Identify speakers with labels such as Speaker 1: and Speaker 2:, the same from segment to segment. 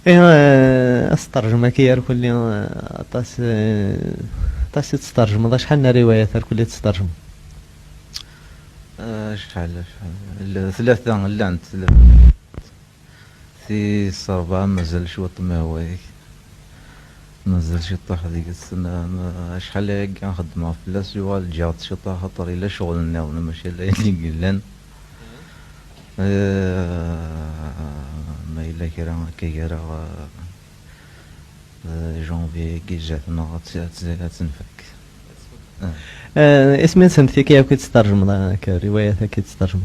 Speaker 1: إيه استرجم كي كل طاس طاس تسترجم ضا شحال روايات كل تسترجم.
Speaker 2: شحال ثلاثة لانت في الصربعة مازال شوط ما هوايك مازال شي طاح ديك السنة شحال هكا نخدمها في لاس يوال جات شي طاح خاطر إلا شغل ناونا ماشي إلا اللي قلان ما إلا كرا كي راه جونفي كي جاتنا تنفك.
Speaker 1: اسمي سنتي كي تسترجم روايات كي تسترجم.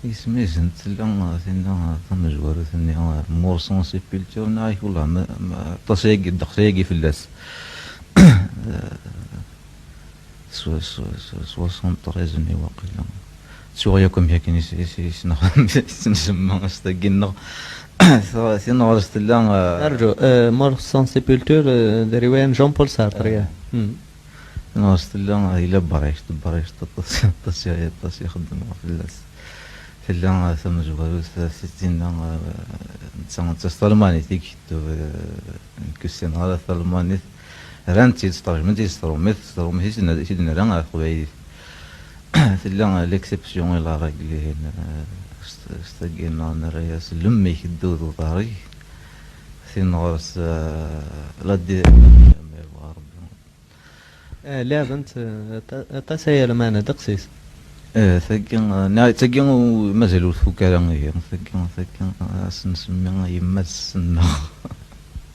Speaker 2: اسمي زنت لا ثنا مجبور ثني مورسون سيبيلتور نعرف والله ما تصيقي دقيقي في اللاس سوا 73 واقيلا سورياكم هيك نسمى استقلنا ثنا ورست لا
Speaker 1: أرجو مور سون سيبولتور رواية جون بول سارتر يا
Speaker 2: ورست لا إلا بريشت تصي خدم في اللاس في اللي ثم جوالوس ستين نتسمى تستلماني تيك كسين هذا ثلماني رانتي تسترجم تسترومي تسترومي سيدنا ران خوي في اللي ليكسيبسيون إلى راجلي هنا استقينا نرياس لمي كدود ضاري في نورس لدي
Speaker 1: لا بنت تسير معنا دقسيس.
Speaker 2: ثقين مازالوا الفكرة ثقين نسمي يمات السنة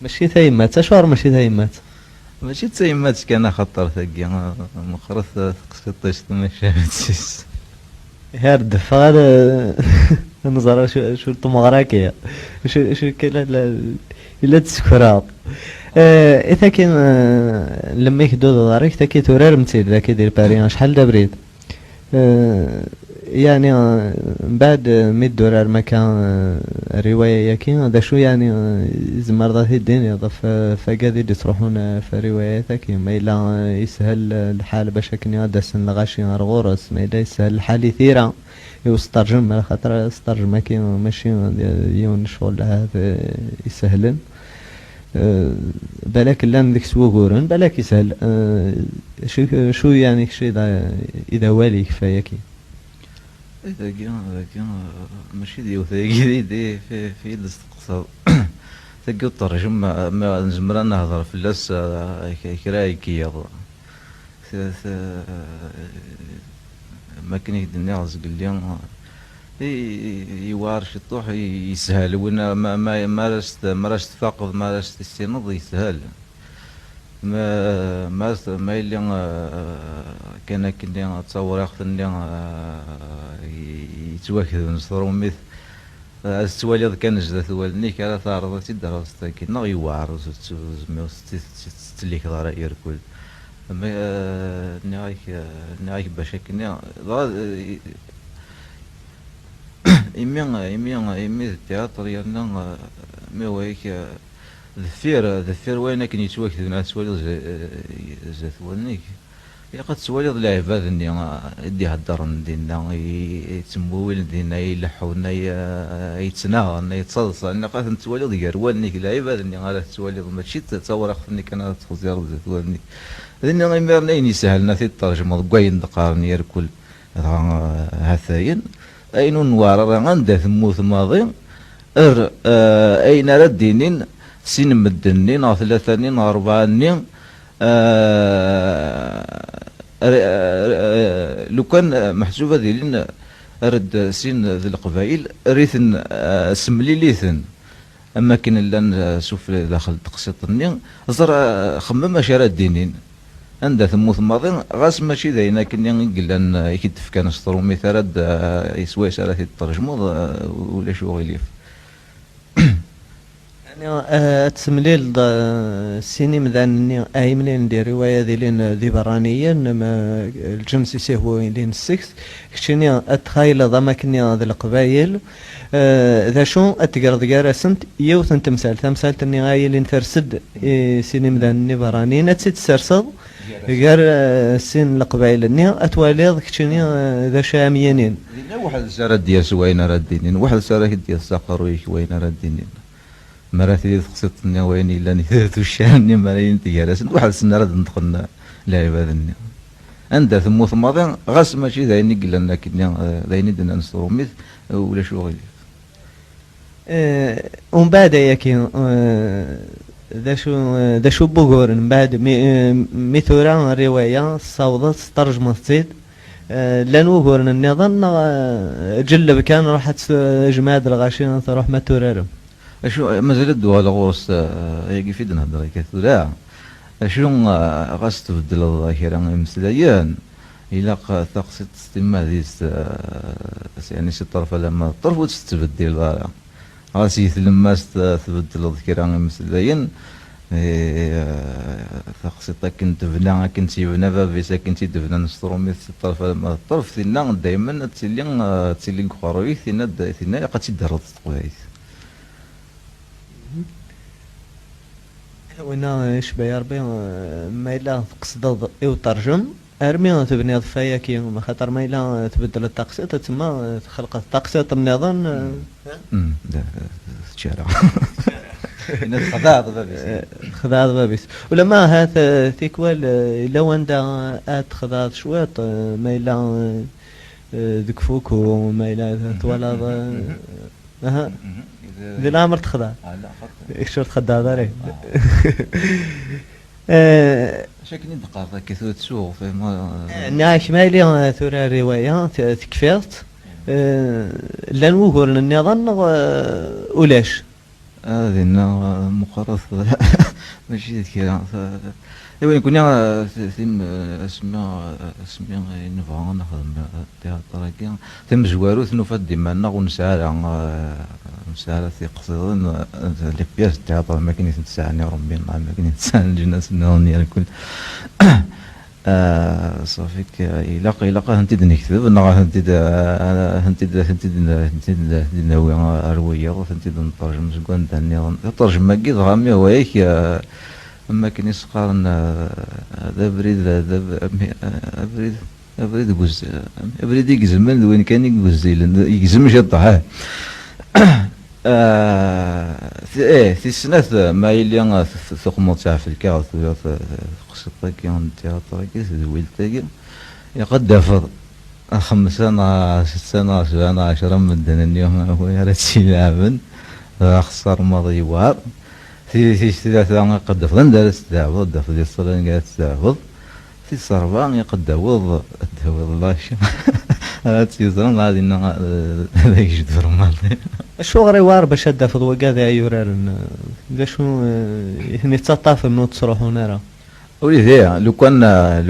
Speaker 1: ماشي تايمات اشوار ماشي تايمات
Speaker 2: ماشي تايمات كان خطر ثقين مخرث قصيطيش ما شافتش
Speaker 1: هارد فغاد نظرة شو الطمغراكية شو كلا إلا تسكرات إذا كان لما يكدو دارك تاكي تورار متير ذاك يدير باريان شحال دا بريد يعني بعد 100 دولار مكان رواية ياكي هذا شو يعني زمر ذا الدنيا ضف فقادي تروحون في رواياتك ما إلا يسهل الحال باش كني هذا سن لغاشي غورس ما إلا يسهل الحال يثيرا يسترجم على خاطر استرجم كي ماشي يون شغل هذا يسهلن بالك لان ذيك سوغورن بالك يسهل شو يعني شي اذا والي كفايه كي
Speaker 2: ذاك ماشي ديو دي في الاستقصاء ثقي الترجم ما نجمر نهضر في اللاس كراي كي ما كان يدني رزق اليوم يوارش الطوح يسهل وانا ما رشت فاقد ما رشت السنض يسهل ما اللي كان كني اتصور اختني يتواكد نصرو مثل السواليض كان جدات والنيك على ثارضتي درستي كنا يوار زميو ستليك ضرا يركل نعيك باش كنا إمي التياتر يرنا ما ويك ذفير وين كان يتواكد ناس سوالي زات ولنيك يا قد سوالي العباد اللي يدي هدرن دينا يتمويل دينا يلحونا يتناغن يتصلصل انا قاعد نتوالي ديال ولنيك العباد اللي غالا تسوالي ماشي تصور اخفني كان تخزير زات ولنيك لأن غير نين يسهلنا في الترجمة كوين دقارني يركل هثاين أين نوار عندها ثموث ماضي أين ردينين سين مدنين أو ثلاثة أربعة نين لو كان محسوبة ديالين رد سين ذي القبائل ريثن سملي ليثن أما كان لان سوف داخل تقسيط النين زر خمم أشياء الدينين عندها ثموث ماضي غاس ماشي داينا كني نقول ان يكتف كان سطرو مثال يسوي سالة الترجمة ولا شو غيليف
Speaker 1: يعني تسمليل السيني مذانني اي منين دي روايه ديالين ذي برانيه انما الجنس هو لين السكس كشني اتخيل ضما كني هذا القبايل ذا شو اتقرض قارسنت يوث انت تمثال تني غايل لين ترسد سيني مذانني برانيه نتسد سرسد غير سين القبائل الني اتواليض كشني ذا شاميين
Speaker 2: واحد سارة ديال سوينا ردينين واحد سارة ديال ساقرويك وين ردينين مراتي تقصد وين إلا نثيث الشان ملايين تجارسن واحد السنة راد ندخل لعبة ذني عندها ثموث ماضي غاس ماشي ذايني قلنا لكن ذايني دنا نستروميث ولا شغل
Speaker 1: ومن بعد ياكي ذا شو بوغور من بعد ميثورا رواية صوضت ترجمة زيد لان وغور النظام جلب كان راحت جماد الغاشين تروح ما تورارم
Speaker 2: اشو مازال الدوا لغوص يجي في دنا هضر كثيرا اشنو غاس تبدل الظاهرة مسلايان إلا تقصد استماع ديس يعني شي طرف لما الطرف وتستبدل غاسي لما تبدل الذكرى مسلايان تقصد كنت بنا كنت بنا بابيس كنت بنا نسترومي الطرف لما الطرف ثنا دائما تسلين خروي ثنا قد تدرس قويس
Speaker 1: وينا شبيه ربي ما إلا تقصد إو ترجم أرمي تبني ضفايا كي ما خاطر ما إلا تبدل التقسيط تما تخلق التقسيط النظام
Speaker 2: لا تشارع خذا بابيس
Speaker 1: خذا بابيس ولما هذا تيكوال إلا وندا آت خذا شويط ما إلا ذك فوك وما إلا طوالا أها ذي الأمر تخذا
Speaker 2: لا
Speaker 1: شو تخذا داري
Speaker 2: شكلي دقائق كثر تسوق في ما
Speaker 1: نعيش مالي ثورة رواية تكفيرت لان وغور النظام ولاش
Speaker 2: هذه مقرص ماشي كذا ايوا كنا ثم اسمي نبغى نخدم تياتر كي ثم زوارو ثنفد ديما ونسال نسال في قصيدن لي بياس تياتر ما كاين نسالني ربي ما كاين نسال الجناس نوني الكل صافيك إلا هنتي نكتب هنتي ناوي روية هنتي نترجم زكوان تاني الترجمة كي ضغامي هوايك أما كاين يسقارن هذا بريد جوز بريد يجزمن وين كان يجزيلن يجزم شطها في السنة ما يلي ثقمت تاع في الكاغ في قصة كيان تياتر كي زويلت يقد دفض 5 سنة 6 سنة 7 10 من اليوم هو يا ريت يلعبن خسر مضيوار في 3 قد دفضن دارس تعوض دفض يصلن قاعد تعوض في 4 يقد داوض الله تيزرن غادي هذاك جدر مالي
Speaker 1: شو غريوار باش هدا في الوقا ذا يورارن شو يعني تطاف النوت تروحوا نارا
Speaker 2: ولذا لو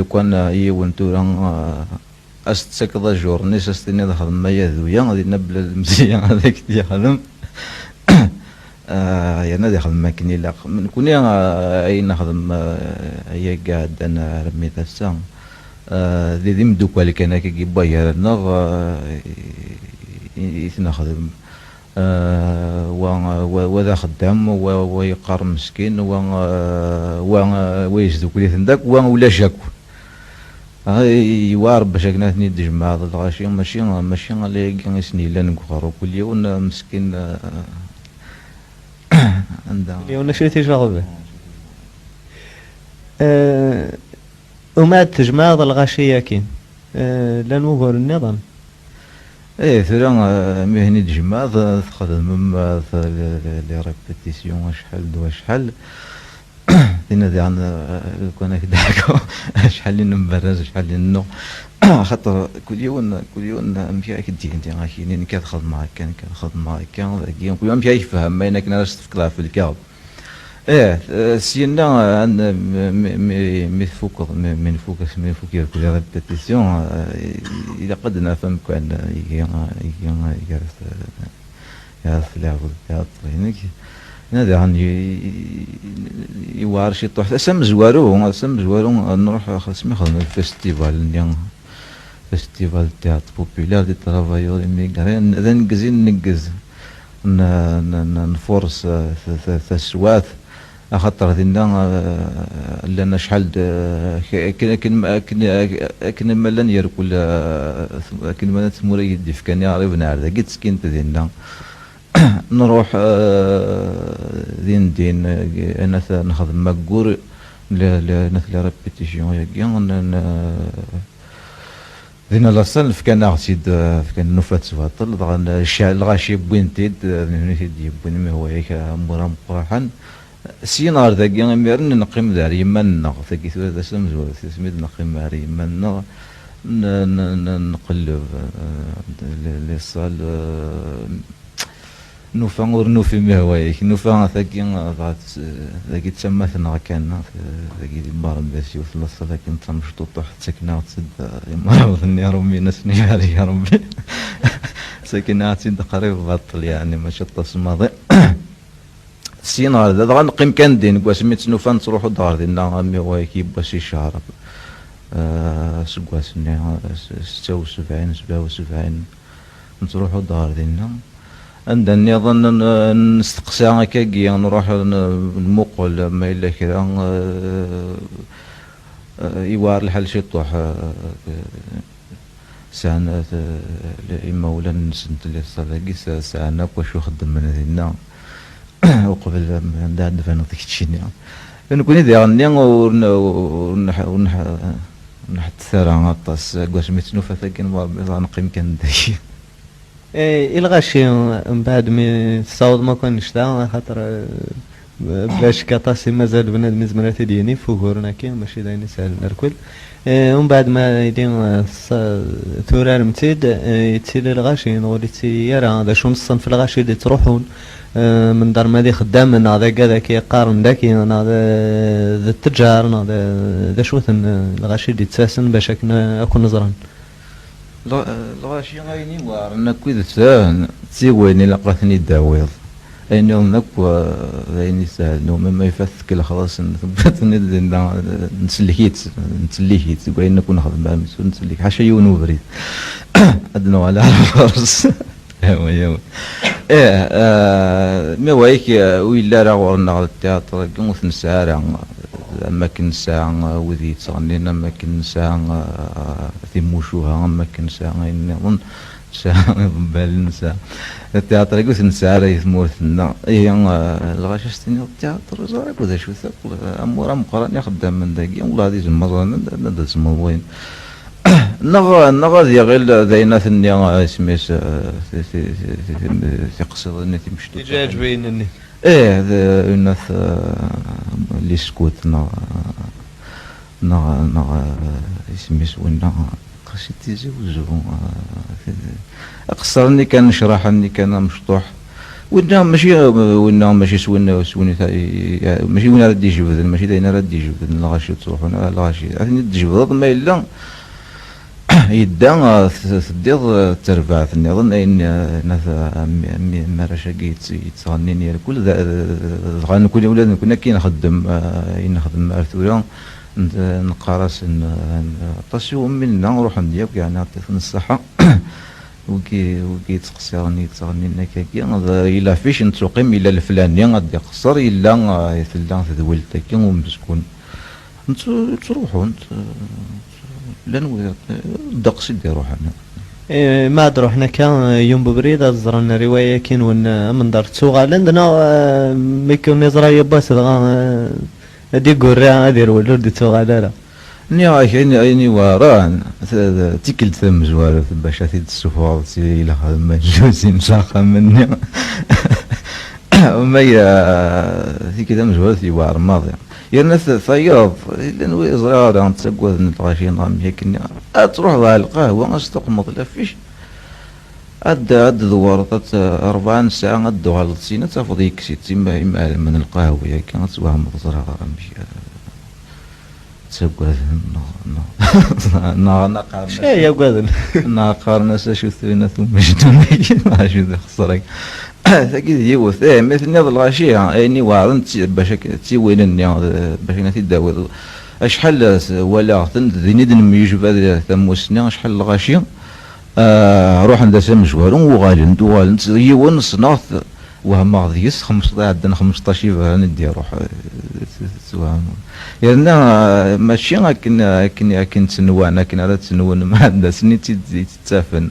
Speaker 2: كان يون توران استسكض جورنيس استني دخل ما يذويا غادي نبل المزيان هذاك ديالهم يا نادي خدم ماكني لا من كوني اي نخدم هي قاعد انا رميت السام ذي مدوك اللي كان كي باير نغ يتنخدم وذا خدام ويقار مسكين ويجدو كلي ذاك ولا شاكو يوارب باش كناتني تجمع هذا الغاشي ماشي اللي كان يسني لا نكخرو كل يوم مسكين عندها
Speaker 1: اليوم نشرتي شغل وما تجمع هذا الغاشية كين لا نوغر النظام
Speaker 2: ايه ثرا مهني تجمع تخدم لي ريبيتيسيون شحال دوا شحال تنادي عن كون كداكو شحال نمبرز شحال نو خاطر كل يوم مشي كديك انت غاشيني كتخدم معاك كنخدم معاك كل يوم مشي يفهم ما انك ناس تفكر في الكاب سينا ميفوك كل ريبيتيسيون اذا قد نفهم كان يعرف لعب التياتر نادي عن يوار شي طوح سم زوارو نروح خاصني نخدم الفيستيفال فيستيفال تياتر بوبولار دي ترافايور ميغرين اذا نقز نفورس ثسوات خاطر لنا شحال كنا ملان يركل كنا ملان تموري يدي فكاني عريبنا على قد سكنت ديالنا نروح دين دين انا نخدم ماكور نثلي ريبيتيشن ياكي دينا لاصال فكان اغسيد فكان نفات سواطل ضغن الغاشي بوينتيد نيتي يبوين ما هو هيك مورا مقرحان سينار ذاكي ميرن نقيم دار يمنا ذاكي ثلاث اسم زوال سميت نقيم دار يمنا نقلب لي صال نوفا ور نوفي ما هو هيك نوفا ذاكي تسمى ثنا كان ذاكي بارم باسي وثلاث لكن تمشطوط واحد سكنه وتسد يمرض يا ربي نسني علي يا ربي سكنه تسد قريب بطل يعني ما شط الماضي سينار هذا غنقيم كان دين كوا سميت نوفا نروحو دار ديالنا مي هو هيك با شي شهر سكواسني 76 77 نروحو دار ديالنا عندنا نظن نستقسى هكاكي نروح نمقل ما الا كذا يوار الحل شي طوح ساعة اما ولا نسنت اللي صلاكي ساعة واش خدم من هنا وقبل عندها دفن ديك الشيء نكون إذا غني ونحط ثرى غطاس كواش ميتنوفا ثاكين نقيم كان داكي
Speaker 1: الغاشي من بعد مي تصاوض ما كانش دا خاطر باش كطاسي مازال بنادم زمرات ديالي فوكورنا كاين ماشي دايني ساهل نركل ومن بعد ما يدين ثورار متيد يتسيلي الغاشي نقول يا هذا شو نصن في الغاشي اللي تروحون من دار مادي خدام هذا كذا كيقارن داكي هذا التجار هذا ذا شوثن الغاشي اللي تساسن باش اكون نزران
Speaker 2: الغاشي غايني وارنا كويد تسيويني لقاتني داويض اين نكوا ذايني سهل نو ما يفثك خلاص ثبتني نسليكيت كاين نكون نخدم مع مسؤول نسليك حاشا يونو بريد ادنو على الفرس ايوا ما هيك ويلا راه ورنا التياتر كنت نسارع اماكن ساعه وذي تصغنينا اماكن ساعه في موشوها اماكن ساعه نظن ساعه بال نساء التياتر قلت نساء راه يثمورثنا هي الغاشا ستيني التياتر زارك وذا شو ثقل امور مقران خدام من داكي والله هذه المزرعه ندز وين نغا غير ذاينات النيا سميس في قصر نتي مشتو
Speaker 1: دجاج بينني
Speaker 2: الناس اللي سكوت نا سميس وين قصيتي زوجو قصرني كان نشرحني كان مشطوح وين ماشي سوينا ماشي وين راه يجبد ماشي داينا راه يجبد الغاشي تروحون الغاشي عرفتني تجبد ما الا يدا تدير تربع في النظام اين ناس مرشا يتصغنيني كل غنكون ولاد كنا كي نخدم ارثورا نقارس طاسيو منا نروح نديك يعني نعطيك الصحه وكي تقصرني كي الا فيش نتوقم الا الفلاني غادي يقصر الا يثلا ذولتك ومسكون تروحوا لان الدقس اللي روح
Speaker 1: انا ما روحنا كان يوم ببريد زرنا روايه كين من دار تسوغا عندنا ميكون نزرا يباس هادي قرا هادي الولد دي تسوغا لا
Speaker 2: ني وران تيكل ثم زوار باش تي السفور تي الى ما جوزين شاخه مني وما في كذا مزوار في وار ماضي يا الناس فياض لان وزرا راه تسقوا الغاشي نظام هيك تروح على القهوه استقمط لا فيش عد دوارطات 4 ساعة عد على السينة تاخذ يكسي تما من القهوة كانت تسواها مضزرة غرامشي تسقوا ناقار
Speaker 1: شي يا قادن
Speaker 2: ناقار ناس شو ثوينا ثم مجنون ما شو خسرك ثقيل يوث مثل نض الغاشي اني وارن باش تيوينني باش نتي داوي اشحال ولا ندن يجب ثموسني اشحال الغاشي روح عند سام جوار وغالن يون صناث وهم غاديس 15 ندي روح سوا يعني ماشي كن تنوعنا كن على تنون ما عندنا سني تتسافن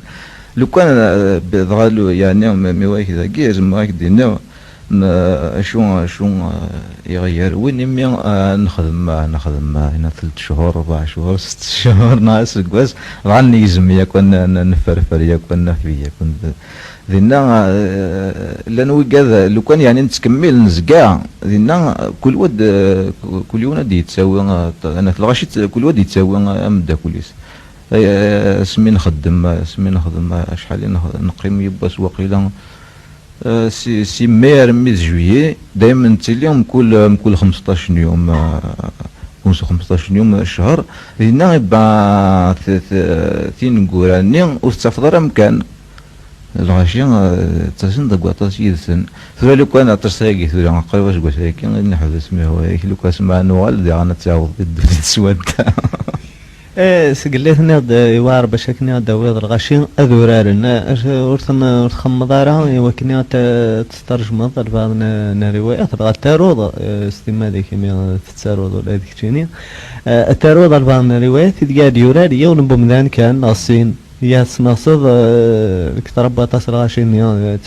Speaker 2: لو كان بغالو يعني مي واحد كي زعما هكذا شو يغير وين يمي نخدم هنا 3 شهور 4 شهور 6 شهور ناقص كواس غاني يزم يكون نفرفر يكون نفي يكون ذينا لانه كذا لو كان يعني نتكمل نزكاع ذينا كل ود كل يوم دي تساوي انا تلغاشيت كل ود يتساوي امدا كوليس سمي نخدم شحال نقيم يباس وقيلا سي مير ميز جويي دائما تليهم كل 15 يوم كل 15 يوم الشهر هنا يبقى ثين كوراني وستفضل مكان الغاشي تسن دقوا تسيدسن ثورا لو كان ترساقي ثورا قريب واش قلت لك نحو اسمه هو لو كان سمع نوال دي انا تعاود تسود
Speaker 1: سقليتنا يوار باش كنا داويض الغاشي اذورارنا ورثنا خمضارا وكنا تسترجم بعض الروايات بعض التاروض استما ذيك التاروض ولا ذيك تشيني التاروض بعض الروايات تقاد يوراري يوم بمدان كان ناصين يا سناصد كتربى تصل غاشين يا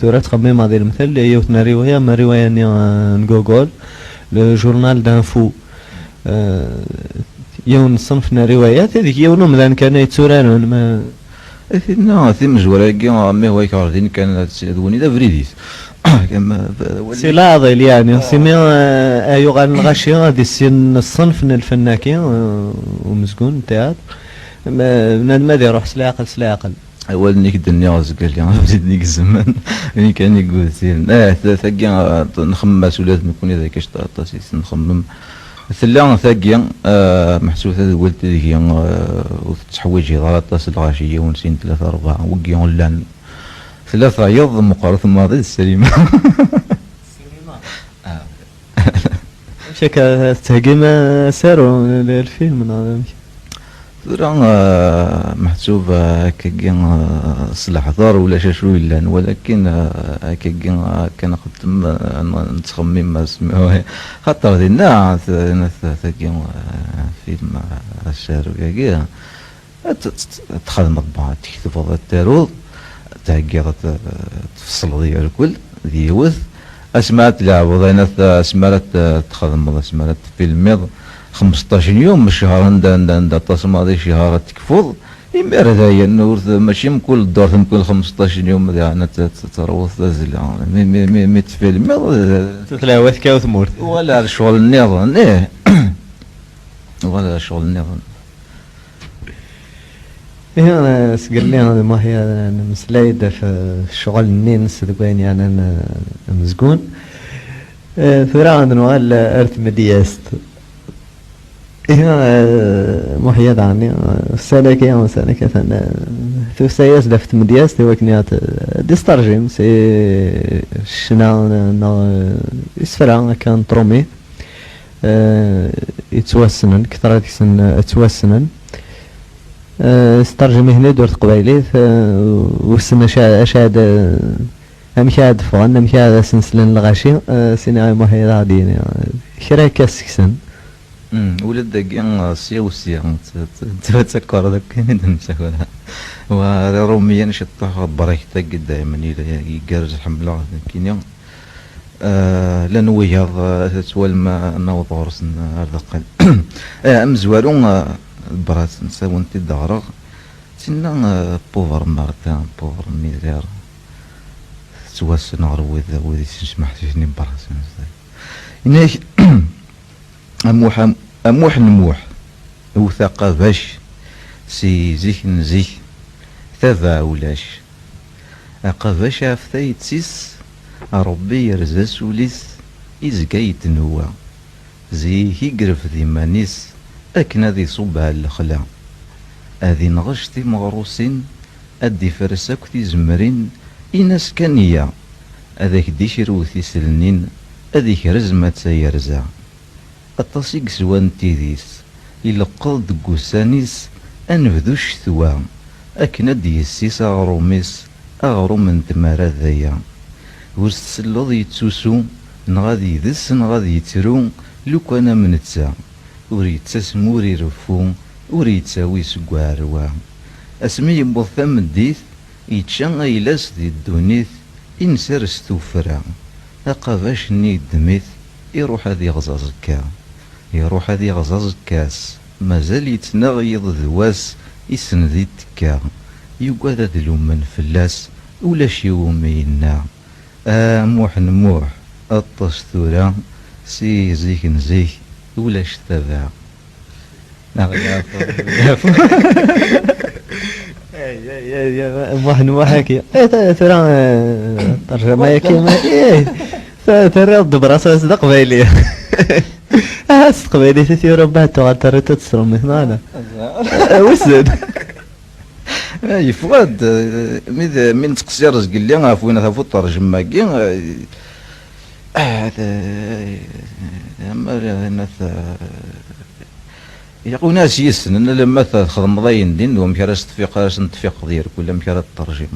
Speaker 1: ثورة تخمم هذه المثل يوتنا رواية ما رواية نجوجل لجورنال دانفو يون صنفنا روايات هذيك يوم مذان كان يتسورانون ما
Speaker 2: ثنا ثم جوراكي ما هو يكاردين كان ذوني دا فريديس كما
Speaker 1: سي لاضل يعني سمي ايوغان الغاشي غادي السن الصنف الفناكي ومسكون تاعت ما دي روح سلاقل
Speaker 2: اول نيك الدنيا قال لي بديت ديك الزمان يعني كان يقول سير ثقيا نخمم مسؤوليات نكون اذا كاش طاسيس نخمم ثلا ثقيا محسوسه ولد هي وتحويجي غلطاس الغاشيه ونسين 3 4 وقيون لان 3 يض مقارنه الماضي السليمه
Speaker 1: شكا تهجم سارو الفيلم
Speaker 2: راه محسوب هكاكي صلاح دار ولا شاشو لان ولكن هكاكي كان خدم نتخمم ما سمعوه خاطر دينا ثاكي فيلم الشهر كاكي تخدم طبعا تكتب هذا التارول تاكي تفصل ديال الكل ديوث اسمات لعب وضينا اسمات تخدم اسمات فيلم 15 يوم الشهر عند التصميم هذا شهر تكفض يمر هذايا النور ماشي كل الدور كل 15 يوم انا تروث تزل مي تفيلم
Speaker 1: تلاوث كاو ثمور
Speaker 2: ولا شغل النظام ايه ولا شغل النظام
Speaker 1: انا سقل لي انا ما هي مسلايده في الشغل النينس ذوين يعني انا مزقون فرعون نوال ارث مدياست محيد عني سالكي ثنا ثو سياس دفت مدياس تي وكنيات ديسترجم سي شنا اسفرا كان ترومي يتوسنن كثرة يتوسنن استرجم هنا دورت قبيلي وسنا اشاد امشاد فغن امشاد سنسلن الغاشي سينا محيد غادي شرا كاسكسن
Speaker 2: ولد داكي سيا تذكر ذاك نمسكوها وروميا شطح بريك تاك دائما يقرز الحمله كينيا لان وياض تسوال ما نوض غرسن هذا مزوالو برات نساون تي دارغ تينا بوفر مارتان بوفر ميزير تواسن غروي وذي تسمح فيني براس هناك أموح نموح وثاقة باش سي زيك نزيك ثابع ولاش أقافاش عفتا تسيس ربي يرزاس وليس إزكا يتنوى زي يقرف ذي مانيس أكنا ذي صبها الخلا أذي نغش ذي مغروسين أدي فرساك ذي زمرين إناس كانية أذاك دي شروثي سلنين أذي كرزمة سيرزا التصيق سوان تيديس إلا قلد قسانيس أنفذوش ثوا أكنا ديسيس أغروميس أغروم من تمارا ذايا ورسلوض يتسوسو نغادي يدس نغادي يترو لو كان من تسا وريتساسم وريرفو وريتساوي سكواروا اسمي يبوث ثم الديث يتشان ايلاس دي الدونيث إنسرس توفرا أقافاش ني دميت يروح هذي غزاز كا يروح هذي غزاز كاس مازال يتناغيض ذواس يسندي تكا يقعد ذلو من فلاس ولا شي ومينا موح نموح الطش ثورا سي زيك نزيك ولا شتبع
Speaker 1: واحد هكي ترى ترجمة هكي ترى الدبرة صدق قبيلية قبيلية تثير بعد تغتر تتسرم هنا وسد
Speaker 2: يفواد من تقصير قال لي عفونا ثافو الترجمة كي يقول ناس يسن ان لما تخدم ضاين دين ومكراش تفيق راش نتفيق ديالك ولا مكرا تترجم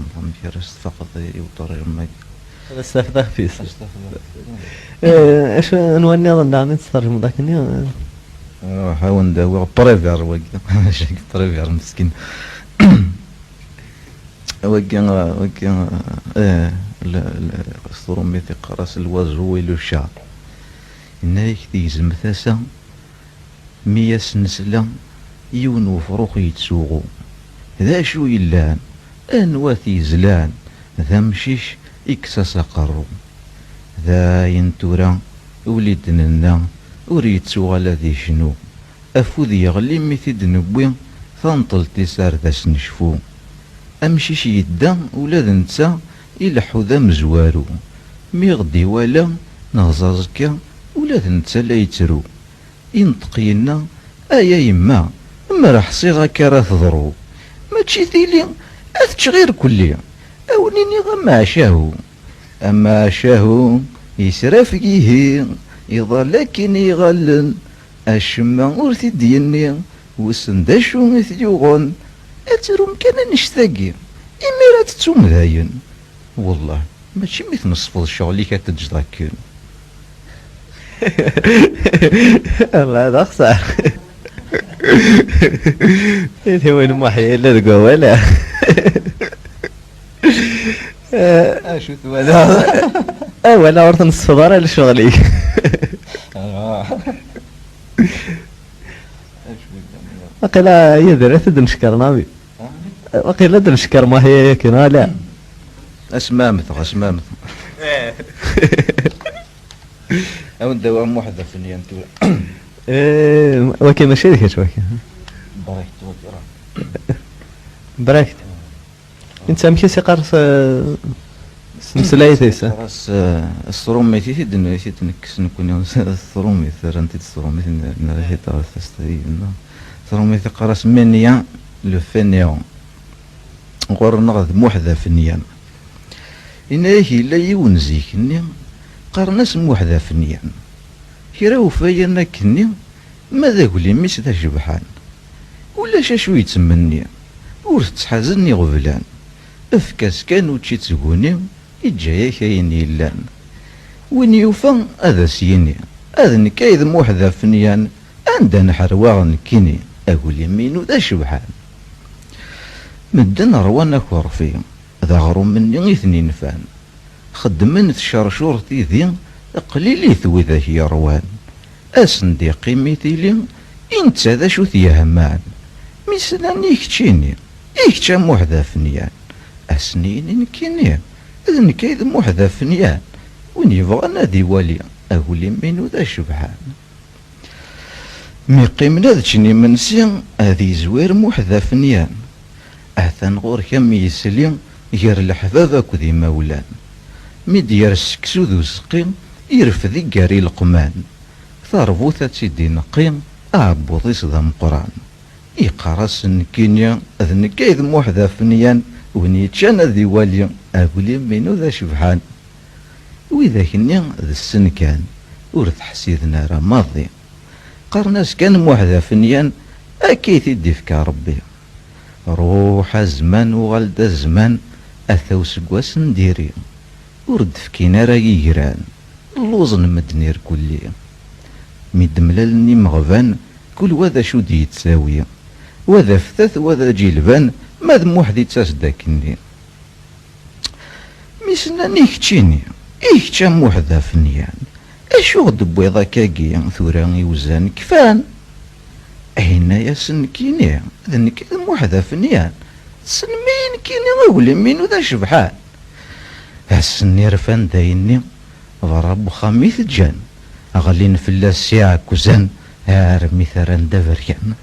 Speaker 2: مكراش تفيق ديالي وترجم
Speaker 1: هذا استفدى خفيس اش نوني ظن دامي تترجم ذاك اليوم
Speaker 2: حاول نداوي بريفير وقت بريفير مسكين وكان الصرومي قراس الوجه ويلو الشعر إنك تيزم ثاسا مية سنسلة يون وفروخ يتسوغو ذا شو يلان أنواتي زلان ذا مشيش إكساس قرو ذا ينتورا وليدنا وريد سوغ الذي شنو أفوذ يغلي ميثيد نبوي ثنطل تسار ذاس نشفو أمشيش يدا ولاد نتا يلحو ذا مزوارو ميغدي ولا نغزازكا ولاد نتا لا يترو ينطقينا أيا يما أما راح صيغة كرا تضرو ماشي ثيلي أثش غير كلي أوليني غما عشاهو أما عشاهو يسرف فيه يظل لكن يغلن الشما ورثي ديني وسنداشو مثيوغن أترو مكان نشتاقي إميرا تتوم ذاين والله ماشي مثل نصف الشغل اللي كتجدك
Speaker 1: الله هذا خسر إيه وين محيي إلا تقوى ولا
Speaker 2: شو ثوالا
Speaker 1: ولا ورث نصف دار لشغلي وقيلا يدري تدنشكر نابي وقيلا تدنشكر ما هي كنا لا
Speaker 2: اسمامث او نداو موحده في النية انتو
Speaker 1: وكي ماشي ذيك شويه براكت انت مكي قرص سمسلايتيسا
Speaker 2: راس الصرومي تيدن تنكس نكون الصرومي ثرنت الصرومي نريحي طاس تستري الصرومي قرص منيا لو فينيون غور نغض موحده في النية إنه لا يونزيك ني قرناس موحده في النية كرا وفايا كني ماذا قولي ميس ذا جبحان ولا شاشو يتسمني ور تحزني غفلان افكاس كان وتشي تسقوني يجايا كاين يلان وين يوفا هذا سيني هذا نكايد موحده في نيان عندنا حرواغ نكيني اقول مينو ذا شبحان مدن روانا كورفي ذا غروم مني اثنين فان خدمن الشرشور تيذي قليلي ثوي ذا هي روان اسندي قيمتي لي انت ذا شو ثيهمان مثلا يكتشيني يكتشا موحدة فنيان اسنين نكيني اذا نكايد موحدة فنيان وين يبغى نادي والي اقول مينو ذا شبحان مي قيمنا ذاتشني منسي هذي زوير موحدة فنيان اثن غور كم يسلي غير الحباب كذي مولان مي ديال السكسو ذو سقيم يرفذي كاري القمان ثربوثة سيدي نقيم أعبوضيس ذا مقران إقراس نكينيا أذ نكايد موحدة فنيان ونيتشان ذي والي أقولي مينو ذا شبحان وإذا كنيا ذا السن كان ورث حسيدنا راه ماضي قرناس كان موحدة فنيان أكيد يديفك ربي روح زمان وغلد زمان أثو سقواس نديري ورد فكينا راه يجران اللوزن مدنير كلي مدملالني مغفان كل وذا شو دي يتساوي وذا فتث وذا جيلبان ماذ موحدي تاسداكني ميسناني كتشيني كتشا موحدة فنيان اشو غدبويضا كاكي ثورا يوزان كفان هنا ياسن كيني ذنك موحدة فنيان سنمين كيني غولي مين وذا شبحان هاسني رفان دايني ضرب خميث جان أغلين في الله الساعة كوزان هارمي ثران دافريان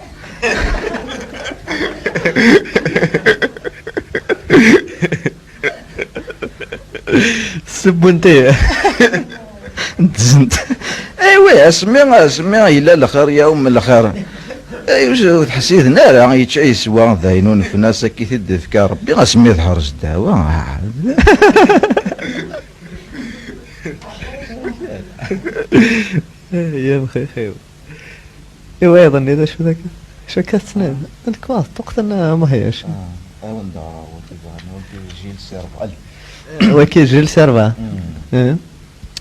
Speaker 1: سبو انتي
Speaker 2: انت ايوا اسمي الى الاخر يوم الاخر ايوا تحسيت نار يتشاي سوا ذاينون في ناس كي تدفك ربي اسمي حرج الدعوه
Speaker 1: يا بخي خير ايوا ايضا اذا شو ذاك شو كاتسنان الكواس طقتنا ما هيش
Speaker 2: ايوا ندار جيل سيرف
Speaker 1: وكي جيل سيرفا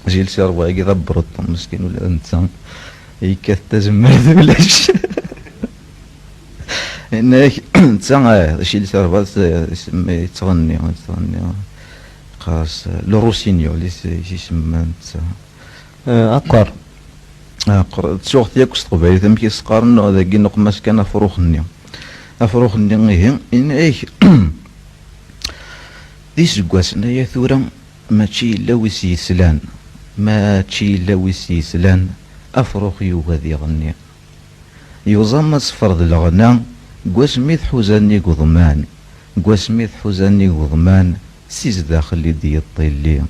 Speaker 2: جيل سيرفا يضبر الطم مسكين ولا انت يكث تزمر ذبلاش انك انت جيل سيرفا يسمي تغني خاص لوروسينيو اللي يسمى انت
Speaker 1: اقر
Speaker 2: تسوق تياك استقبال ثم كيسقارن هذا كي نقماس كان افروخني هي ان ايه دي سكواس نايا ثورا ماشي الا ويس يسلان ماشي الا ويس يسلان افروخ يوغادي يغني يوزام صفر الغنى كواسميث حوزاني قضمان كواسميث حوزاني قضمان سيز داخل دي الطيلي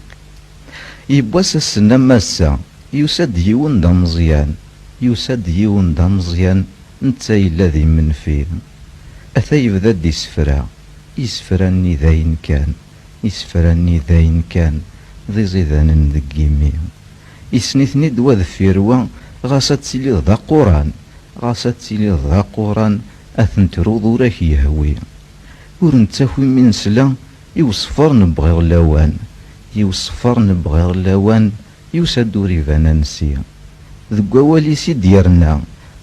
Speaker 2: يبواس السنة ماسا يسد يون دا مزيان يسد يون دا مزيان نتا الذي من فيه اثا يبدا دي يسفراني ذاين كان يسفراني ذاين كان ذي زيدان ذكيمي يسنيثني دوا ذفيروا غاسات تسيلي ذا قران غاسات تسيلي ذا قران اثن تروض راك يهوي ورنتاكوي من سلا يوصفر نبغي غلاوان يوصفر نبغي غلاوان يوسد ريفانا نسي ذك والي سي ديالنا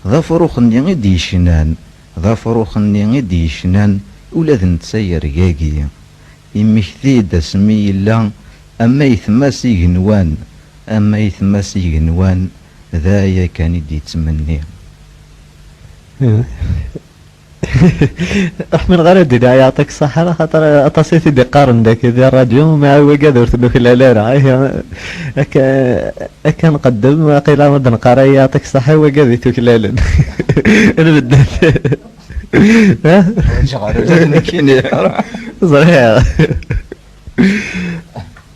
Speaker 2: ذا فروخ ني ديشنان ذا فروخ ني ديشنان ولا ذ نتسير كاكي يمكثيد اسمي لا اما يثماس يغنوان اما يثماس يغنوان ذايا كان يدي تمني
Speaker 1: احمد غرد دا يعطيك الصحة خاطر اتصيتي دي قارن داك ديال الراديو مع وكاد ورتلو في اللالارة اكا نقدم واقيلا مد نقرا يعطيك الصحة وكاد يتوكلالا انا بدات صحيح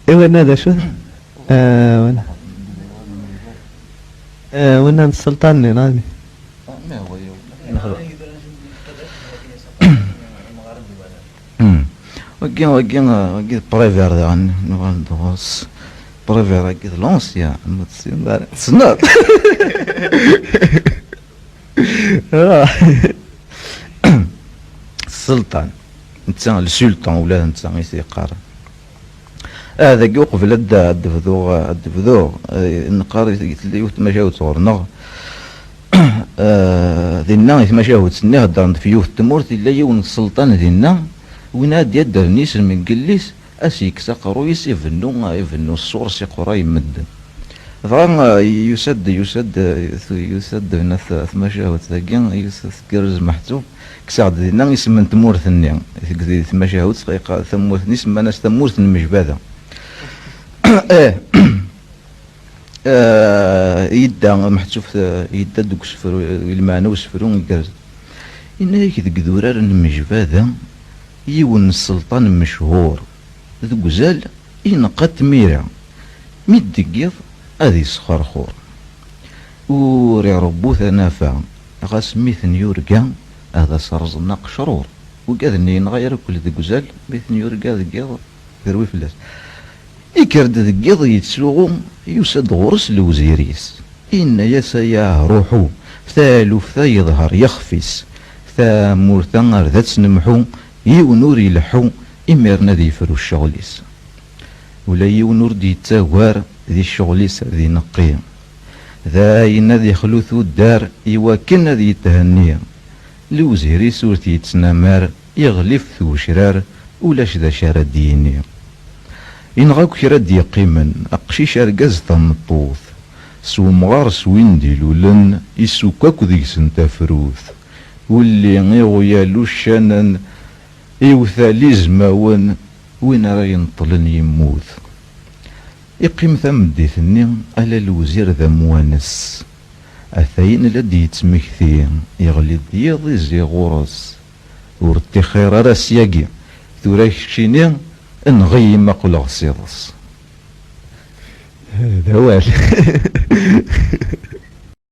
Speaker 1: ايوا هذا شو وين السلطان نادي
Speaker 2: وكي بريفير دان نغالدوس بريفير كي لونسيا تسنى السلطان انت السلطان ولا انت يسيقار هذا كي وقف لدا الدفذو نقار يتلي مشاو تصورنا ذينا مشاو تسنى هدرن في يوث تمورت الا يون السلطان ذينا ويناد يدر نيس من قليس اسيك سقرويس يفنو الصور سيقرا يمد ضرا يسد ناس مشاو تاكين يسكرز محسوب كسعد ذينا يسمن تمورت النيا مشاو تسقيقا ثمورت نسمى ناس تمورت المجباده يدا محتوف يدا دوك سفرو المعنى وسفرو يقرز إن هيك ذك ذورار المجباده يون السلطان مشهور ذو زال ينقى تميرة ميدقيض هذي يسخرخور وري ربو ثنافع غاسميث نيورقا هذا صرزنا قشرور وكاذني نغير كل ذو زال ميث نيورقا ذقيض ذروي فلاس يكرد ذقيض يتسوغو يسد غرس الوزيريس إن يسيا روحو ثالو ثا يظهر يخفيس ثا مورثا ذات سنمحو يونور يلحو إميرنا ذي فرو الشغليس ولا يونور دي تاوار ذي الشغليس ذي نقية ذاين ذي خلوثو الدار يواكن ذي تهنية لوزيري سورتي يتسنامار يغلف ثو شرار ولاش ذا شار ديني
Speaker 3: إنغاك كرا ديقيمن أقشيش أرقاز تنطوث سو مغار سوين دي لولن إسوكاك ديكسن تفروث واللي يغيالو شانن إيوثالي زماون وين راه ينطلن يموت يقيم ثمديثني على الوزير ذا موانس أثاين لدي يتمكثي يغلي دياضي زي غورس ورتي خير راس ياقي ثوراك شيني نغي ما قل غصيص
Speaker 1: هذا وال